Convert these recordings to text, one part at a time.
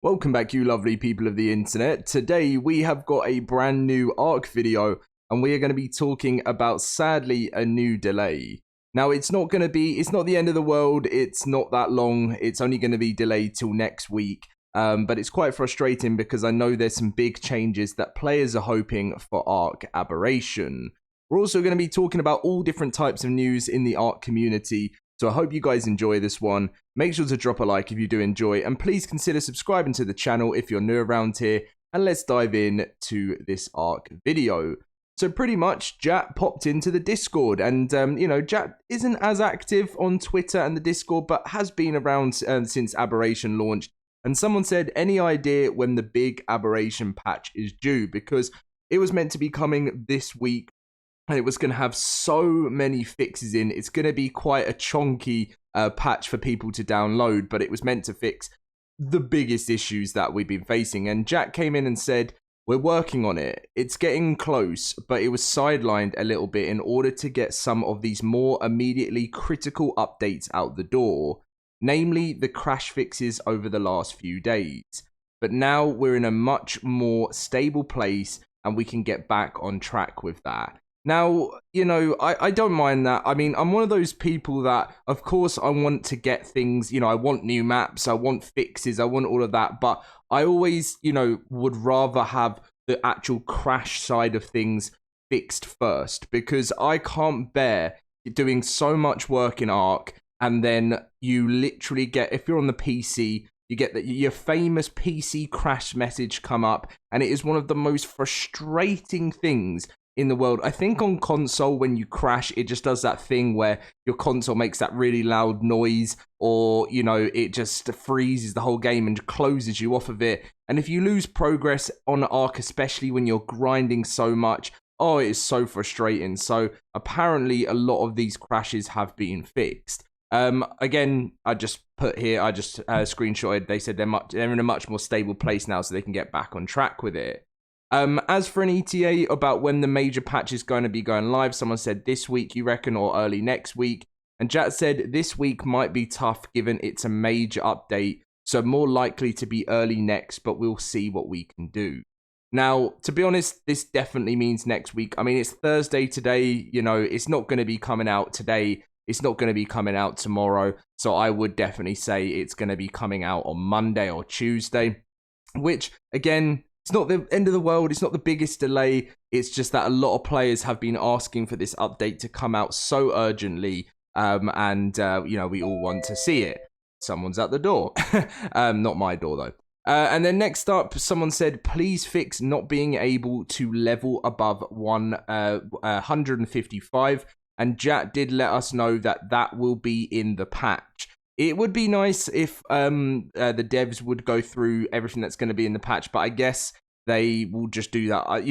Welcome back, you lovely people of the internet. Today we have got a brand new ARK video and we are going to be talking about, sadly, a new delay. Now, it's not the end of the world, it's not that long, it's only going to be delayed till next week. But it's quite frustrating because I know there's some big changes that players are hoping for ARK Aberration. We're also going to be talking about all different types of news in the ARK community. So I hope you guys enjoy this one. Make sure to drop a like if you do enjoy, and please consider subscribing to the channel if you're new around here, and let's dive in to this ARK video. So pretty much, Jat popped into the Discord, and Jat isn't as active on Twitter and the Discord, but has been around since Aberration launched, and someone said, any idea when the big Aberration patch is due? Because it was meant to be coming this week, and it was going to have so many fixes in. It's going to be quite a chonky patch for people to download, but it was meant to fix the biggest issues that we've been facing. And Jack came in and said, we're working on it. It's getting close, but it was sidelined a little bit in order to get some of these more immediately critical updates out the door, namely the crash fixes over the last few days. But now we're in a much more stable place and we can get back on track with that. Now, I don't mind that. I mean, I'm one of those people that, of course, I want to get things, I want new maps, I want fixes, I want all of that, but I always, would rather have the actual crash side of things fixed first, because I can't bear doing so much work in ARK, and then you literally get, if you're on the PC, you get your famous PC crash message come up, and it is one of the most frustrating things in the world. I think on console, when you crash, it just does that thing where your console makes that really loud noise, or it just freezes the whole game and closes you off of it. And if you lose progress on ARK, especially when you're grinding so much, oh, it is so frustrating. So apparently a lot of these crashes have been fixed. Again, I just put here, I just screenshotted, they said they're in a much more stable place now, so they can get back on track with it. As for an ETA about when the major patch is going to be going live, someone said this week, you reckon, or early next week. And Jat said this week might be tough given it's a major update, so more likely to be early next, but we'll see what we can do. Now, to be honest, this definitely means next week. I mean, it's Thursday today, it's not going to be coming out today. It's not going to be coming out tomorrow. So I would definitely say it's going to be coming out on Monday or Tuesday, which, again, it's not the end of the world. It's not the biggest delay. It's just that a lot of players have been asking for this update to come out so urgently. We all want to see it. Someone's at the door. Not my door, though. And then next up, someone said, please fix not being able to level above 155. And Jat did let us know that will be in the patch. It would be nice if the devs would go through everything that's going to be in the patch, but I guess they will just do that.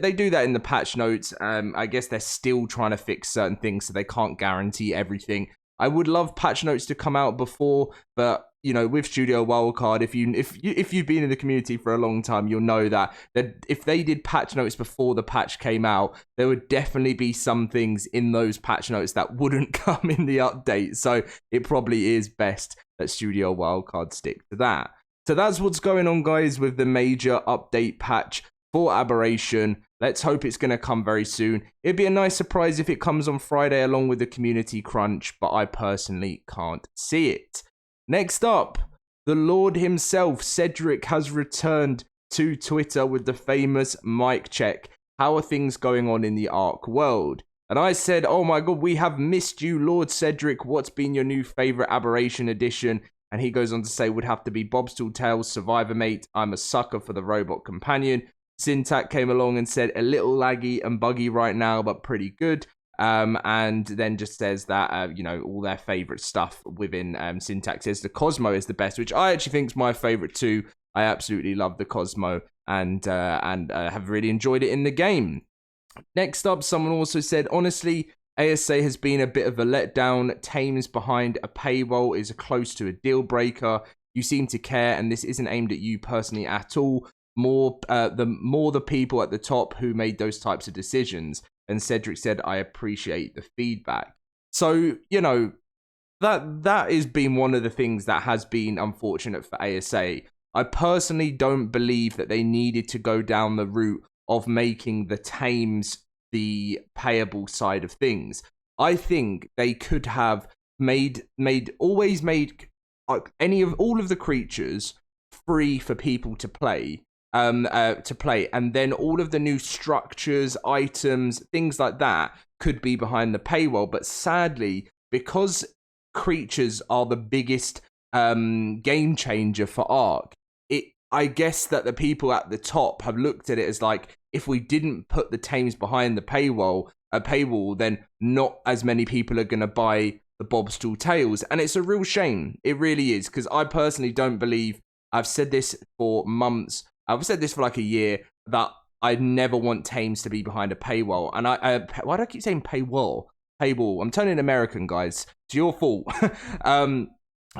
They do that in the patch notes. I guess they're still trying to fix certain things, so they can't guarantee everything. I would love patch notes to come out before, but with Studio Wildcard, if you've been in the community for a long time, you'll know that if they did patch notes before the patch came out, there would definitely be some things in those patch notes that wouldn't come in the update. So it probably is best that Studio Wildcard stick to that. So that's what's going on, guys, with the major update patch for Aberration. Let's hope it's going to come very soon. It'd be a nice surprise if it comes on Friday along with the community crunch, but I personally can't see it. Next up, the Lord himself, Cedric, has returned to Twitter with the famous mic check. How are things going on in the ARK world? And I said, oh my god, we have missed you, Lord Cedric. What's been your new favorite Aberration edition? And he goes on to say, would have to be Bob's Tales, Survivor Mate. I'm a sucker for the robot companion. Syntac came along and said, a little laggy and buggy right now, but pretty good. And then just says that, all their favorite stuff within Syntax says the Cosmo is the best, which I actually think is my favorite too. I absolutely love the Cosmo and have really enjoyed it in the game. Next up, someone also said, honestly, ASA has been a bit of a letdown. Tames behind a paywall is close to a deal breaker. You seem to care, and this isn't aimed at you personally at all. The people at the top who made those types of decisions. And Cedric said, I appreciate the feedback. So, that has been one of the things that has been unfortunate for ASA. I personally don't believe that they needed to go down the route of making the tames the payable side of things. I think they could have made all of the creatures free for people to play, and then all of the new structures, items, things like that could be behind the paywall. But sadly, because creatures are the biggest game changer for ARK, I guess that the people at the top have looked at it as like, if we didn't put the tames behind the paywall, then not as many people are going to buy the Bobstall Tales. And it's a real shame. It really is, because I personally don't believe, I've said this for months, I've said this for like a year, that I never want tames to be behind a paywall. And why do I keep saying paywall? Paywall. I'm turning American, guys. It's your fault.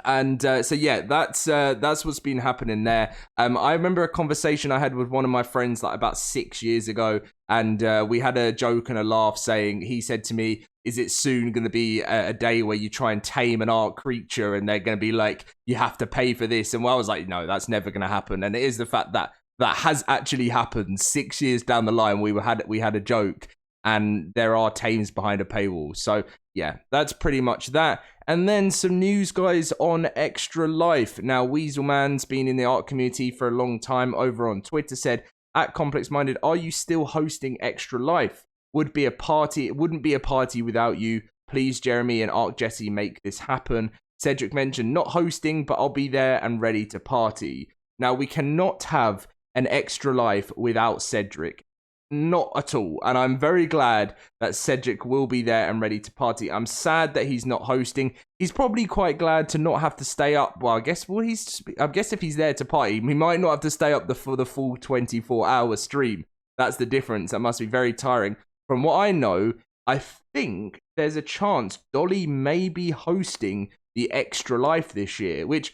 So yeah, that's what's been happening there. I remember a conversation I had with one of my friends like about 6 years ago, and we had a joke and a laugh saying, he said to me, is it soon going to be a day where you try and tame an ARK creature and they're going to be like, you have to pay for this? And I was like, no, that's never going to happen. And it is the fact that that has actually happened 6 years down the line. We had a joke, and there are tames behind a paywall. So yeah, that's pretty much that. And then some news, guys, on Extra Life. Now, Weaselman's been in the ARK community for a long time. Over on Twitter said, at Complex Minded, are you still hosting Extra Life? It wouldn't be a party without you. Please, Jeremy and ARK Jesse, make this happen. Cedric mentioned not hosting, but I'll be there and ready to party. Now, we cannot have an Extra Life without Cedric. Not at all. And I'm very glad that Cedric will be there and ready to party. I'm sad that he's not hosting. He's probably quite glad to not have to stay up. Well, I guess if he's there to party, he might not have to stay up for the full 24-hour stream. That's the difference. That must be very tiring. From what I know, I think there's a chance Dolly may be hosting the Extra Life this year, which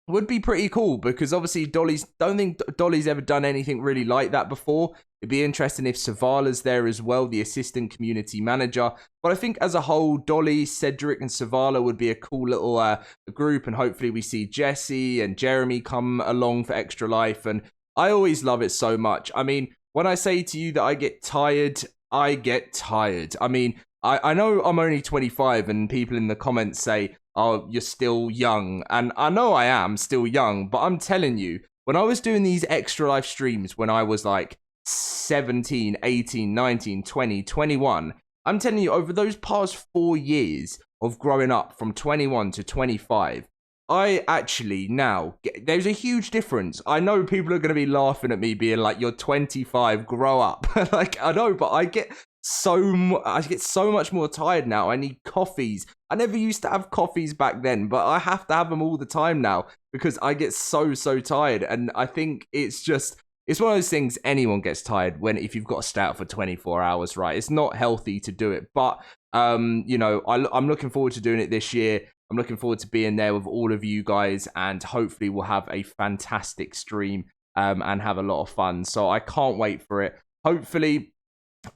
would be pretty cool, because obviously don't think Dolly's ever done anything really like that before. It'd be interesting if Savala's there as well, the assistant community manager. But I think as a whole, Dolly, Cedric, and Savala would be a cool little group, and hopefully we see Jesse and Jeremy come along for Extra Life. And I always love it so much. I mean, when I say to you that I get tired, I get tired. I mean, I know I'm only 25, and people in the comments say, oh, you're still young. And I know I am still young, but I'm telling you, when I was doing these Extra Life streams when I was like 17, 18, 19, 20, 21, I'm telling you, over those past 4 years of growing up from 21 to 25, I actually now, there's a huge difference. I know people are going to be laughing at me being like, you're 25, grow up. Like, I know, but I get so much more tired now. I need coffees. I never used to have coffees back then, but I have to have them all the time now because I get so tired. And I think it's one of those things, anyone gets tired if you've got to stay out for 24 hours, right? It's not healthy to do it. But, I'm looking forward to doing it this year. I'm looking forward to being there with all of you guys, and hopefully we'll have a fantastic stream and have a lot of fun. So I can't wait for it. Hopefully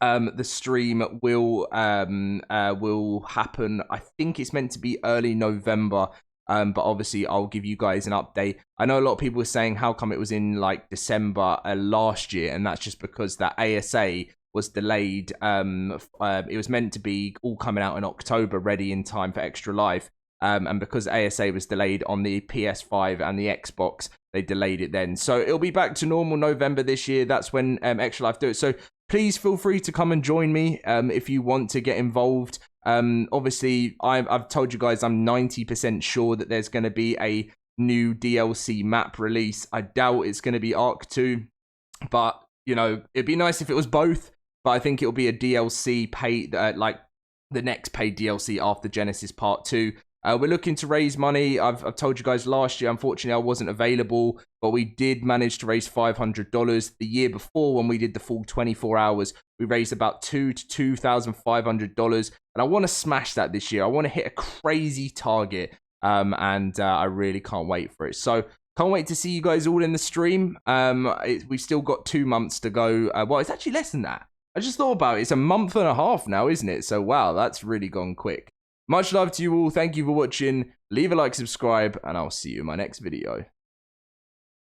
the stream will happen. I think it's meant to be early November. But obviously I'll give you guys an update. I know a lot of people were saying how come it was in like December last year, and that's just because that ASA was delayed. It was meant to be all coming out in October, ready in time for Extra Life. And because ASA was delayed on the PS5 and the Xbox, they delayed it then. So it'll be back to normal November this year. That's when Extra Life do it. So please feel free to come and join me if you want to get involved. Obviously, I've told you guys I'm 90% sure that there's going to be a new DLC map release. I doubt it's going to be ARK 2, but, it'd be nice if it was both. But I think it'll be a DLC paid, like the next paid DLC after Genesis Part 2. We're looking to raise money. I've told you guys last year, unfortunately, I wasn't available, but we did manage to raise $500. The year before, when we did the full 24 hours, we raised about $2,000 to $2,500, and I want to smash that this year. I want to hit a crazy target, and I really can't wait for it. So can't wait to see you guys all in the stream. We've still got 2 months to go. Well, it's actually less than that. I just thought about it. It's a month and a half now, isn't it? So wow, that's really gone quick. Much love to you all. Thank you for watching. Leave a like, subscribe, and I'll see you in my next video.